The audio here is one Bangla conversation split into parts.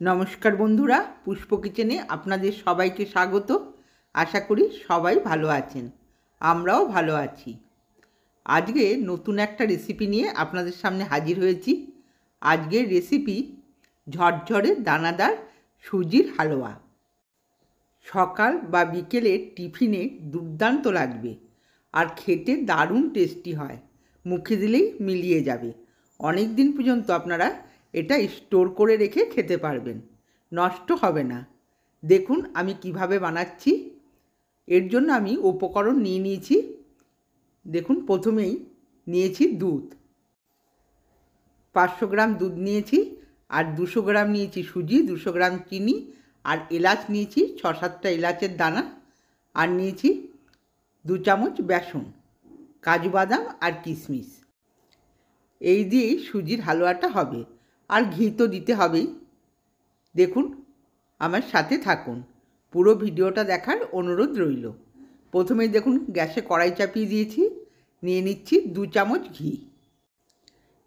নমস্কার বন্ধুরা, পুষ্প কিচেনে আপনাদের সবাইকে স্বাগত। আশা করি সবাই ভালো আছেন, আমরাও ভালো আছি। আজকে নতুন একটা রেসিপি নিয়ে আপনাদের সামনে হাজির হয়েছি। আজকের রেসিপি ঝরঝরে দানাদার সুজির হালুয়া। সকাল বা বিকেলের টিফিনে দুর্দান্ত লাগবে আর খেতে দারুণ টেস্টি হয়। মুখে দিলেই মিলিয়ে যাবে। অনেক দিন পর্যন্ত আপনারা এটা স্টোর করে রেখে খেতে পারবেন, নষ্ট হবে না। দেখুন আমি কিভাবে বানাচ্ছি। এর জন্য আমি উপকরণ নিয়ে নিয়েছি। দেখুন, প্রথমেই নিয়েছি দুধ, 500 গ্রাম দুধ নিয়েছি, আর 200 গ্রাম নিয়েছি সুজি, 200 গ্রাম চিনি, আর এলাচ নিয়েছি 6-7টা এলাচের দানা, আর নিয়েছি 2 চামচ বেসন, কাজু বাদাম আর কিশমিশ। এই দিয়েই সুজির হালুয়াটা হবে। আর ঘি তো দিতে হবেই। দেখুন, আমার সাথে থাকুন, পুরো ভিডিওটা দেখার অনুরোধ রইল। প্রথমেই দেখুন গ্যাসে কড়াই চাপিয়ে দিয়েছি, নিয়ে নিচ্ছি 2 চামচ ঘি।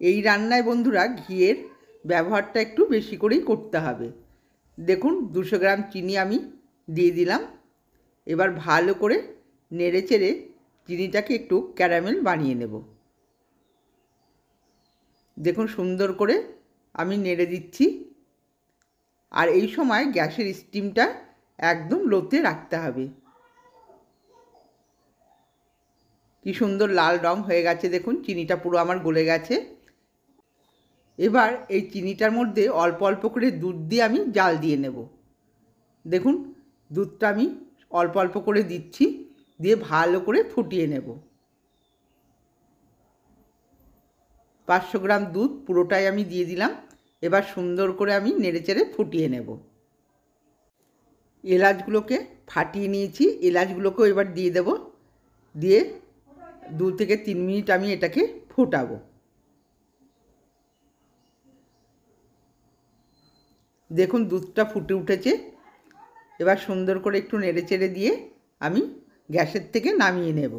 এই রান্নায় বন্ধুরা ঘিয়ের ব্যবহারটা একটু বেশি করেই করতে হবে। দেখুন 200 গ্রাম চিনি আমি দিয়ে দিলাম। এবার ভালো করে নেড়ে চেড়ে চিনিটাকে একটু ক্যারামেল বানিয়ে নেব। দেখুন সুন্দর করে আমি নেড়ে দিচ্ছি। আর এই সময় গ্যাসের স্টিমটা একদম লোতে রাখতে হবে। কি সুন্দর লাল রং হয়ে গেছে, দেখুন চিনিটা পুরো আমার গলে গেছে। এবার এই চিনিটার মধ্যে অল্প অল্প করে দুধ দিয়ে আমি জাল দিয়ে নেব। দেখুন দুধটা আমি অল্প অল্প করে দিচ্ছি, দিয়ে ভালো করে ফুটিয়ে নেব। 500 গ্রাম দুধ পুরোটাই আমি দিয়ে দিলাম। এবার সুন্দর করে আমি নেড়েচেড়ে ফুটিয়ে নেব। এলাচগুলোকে ফাটিয়ে নিয়েছি, এলাচগুলোকেও এবার দিয়ে দেব। দিয়ে 2 থেকে 3 মিনিট আমি এটাকে ফোটাবো। দেখুন দুধটা ফুটে উঠেছে। এবার সুন্দর করে একটু নেড়েচেড়ে দিয়ে আমি গ্যাসের থেকে নামিয়ে নেব।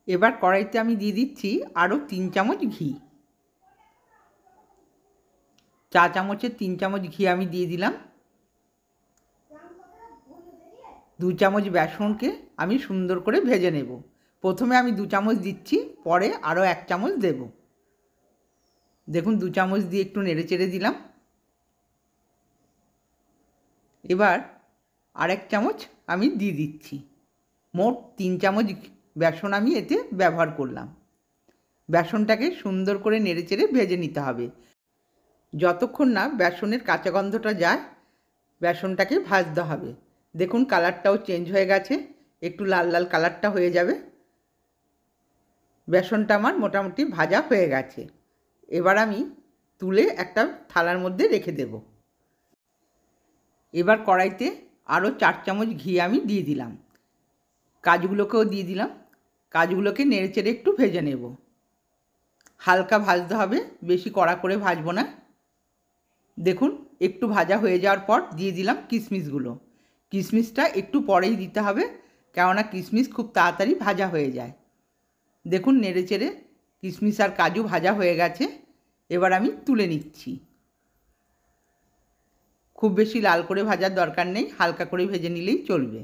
এবার কড়াইতে আমি দিয়ে দিচ্ছি আরও 3 চামচ ঘি। 4 চামচের 3 চামচ ঘি আমি দিয়ে দিলাম। 2 চামচ বেসনকে আমি সুন্দর করে ভেজে নেব। প্রথমে আমি 2 চামচ দিচ্ছি, পরে আরও 1 চামচ দেব। দেখুন 2 চামচ দিয়ে একটু নেড়েচেড়ে দিলাম। এবার আরেক চামচ আমি দিয়ে দিচ্ছি। মোট 3 চামচ বেসন আমি এতে ব্যবহার করলাম। বেসনটাকে সুন্দর করে নেড়েচেড়ে ভেজে নিতে হবে। যতক্ষণ না বেসনের কাঁচা গন্ধটা যায়, বেসনটাকে ভাজতে হবে। দেখুন কালারটাও চেঞ্জ হয়ে গেছে, একটু লাল লাল কালারটা হয়ে যাবে। বেসনটা আমার মোটামুটি ভাজা হয়ে গেছে। এবার আমি তুলে একটা থালার মধ্যে রেখে দেব। এবার কড়াইতে আরও 4 চামচ ঘি আমি দিয়ে দিলাম। কাজুগুলোকেও দিয়ে দিলাম। কাজুগুলোকে নেড়েচেড়ে একটু ভেজে নেব। হালকা ভাজতে হবে, বেশি কড়া করে ভাজবো না। দেখুন একটু ভাজা হয়ে যাওয়ার পর দিয়ে দিলাম কিশমিশগুলো। কিশমিশটা একটু পরেই দিতে হবে, কেননা কিশমিশ খুব তাড়াতাড়ি ভাজা হয়ে যায়। দেখুন নেড়েচেড়ে কিশমিশ আর কাজু ভাজা হয়ে গেছে। এবার আমি তুলে নিচ্ছি। খুব বেশি লাল করে ভাজার দরকার নেই, হালকা করে ভেজে নিলেই চলবে।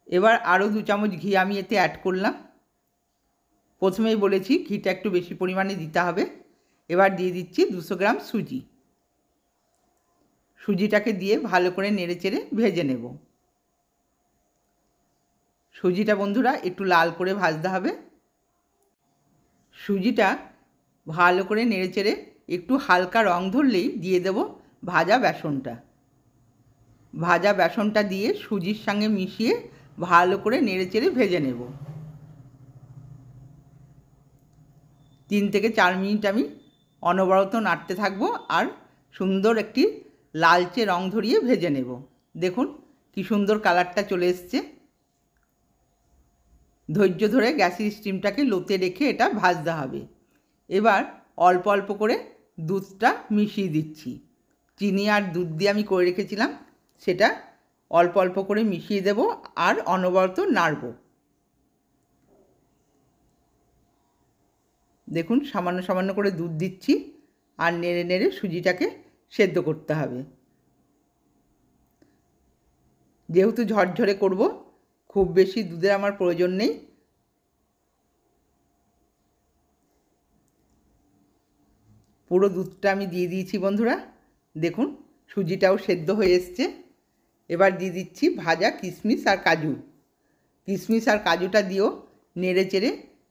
এবার আরও 2 চামচ ঘি আমি এতে অ্যাড করলাম। প্রথমেই বলেছি ঘিটা একটু বেশি পরিমাণে দিতে হবে। এবার দিয়ে দিচ্ছি 200 গ্রাম সুজি। সুজিটাকে দিয়ে ভালো করে নেড়েচেড়ে ভেজে নেব। সুজিটা বন্ধুরা একটু লাল করে ভাজতে হবে। সুজিটা ভালো করে নেড়েচেড়ে একটু হালকা রং ধরলেই দিয়ে দেব ভাজা বেসনটা। ভাজা বেসনটা দিয়ে সুজির সঙ্গে মিশিয়ে ভালো করে নেড়েচেড়ে ভেজে নেব। 3 থেকে 4 মিনিট আমি অনবরত নাড়তে থাকবো আর সুন্দর একটি লালচে রং ধরিয়ে ভেজে নেব। দেখুন কি সুন্দর কালারটা চলে এসছে। ধৈর্য ধরে গ্যাসের স্টিমটাকে লোতে রেখে এটা ভাজতে হবে। এবার অল্প অল্প করে দুধটা মিশিয়ে দিচ্ছি। চিনি আর দুধ দিয়ে আমি করে রেখেছিলাম, সেটা অল্প অল্প করে মিশিয়ে দেব আর অনবরত নাড়ব। দেখুন সামান্য সামান্য করে দুধ দিচ্ছি আর নেড়ে নেড়ে সুজিটাকে সেদ্ধ করতে হবে। যেহেতু ঝরঝরে করব, খুব বেশি দুধের আমার প্রয়োজন নেই। পুরো দুধটা আমি দিয়ে দিয়েছি বন্ধুরা। দেখুন সুজিটাও সেদ্ধ হয়ে এসছে। এবার দিয়ে দিচ্ছি ভাজা কিশমিশ আর কাজু। কিশমিশ আর কাজুটা দিয়েও নেড়ে চেড়ে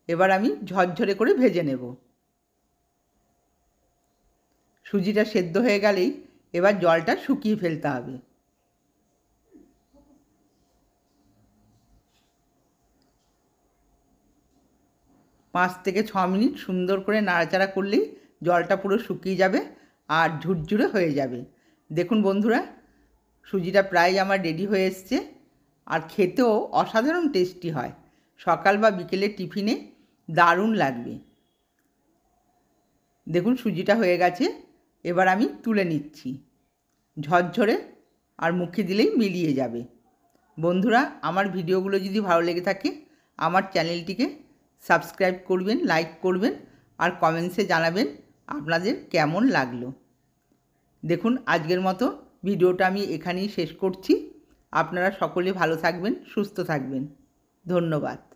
এবার আমি ঝরঝরে করে ভেজে নেব। সুজিটা সেদ্ধ হয়ে গেলেই এবার জলটা শুকিয়ে ফেলতে হবে। পাঁচ থেকে ছ মিনিট সুন্দর করে নাড়াচাড়া করলেই জলটা পুরো শুকিয়ে যাবে আর ঝুরঝুরে হয়ে যাবে। দেখুন বন্ধুরা, সুজিটা প্রায় আমার রেডি হয়ে এসছে আর খেতেও অসাধারণ টেস্টি হয়। সকাল বা বিকেলে টিফিনে দারুণ লাগবে। দেখুন সুজিটা হয়ে গেছে, এবার আমি তুলে নিচ্ছি। ঝরঝরে আর মুখে দিলেই মিলিয়ে যাবে। বন্ধুরা, আমার ভিডিওগুলো যদি ভালো লেগে থাকে আমার চ্যানেলটিকে সাবস্ক্রাইব করবেন, লাইক করবেন আর কমেন্টসে জানাবেন আপনাদের কেমন লাগলো। দেখুন আজকের মতো ভিডিওটা আমি এখানেই শেষ করছি। আপনারা সকলে ভালো থাকবেন, সুস্থ থাকবেন। ধন্যবাদ।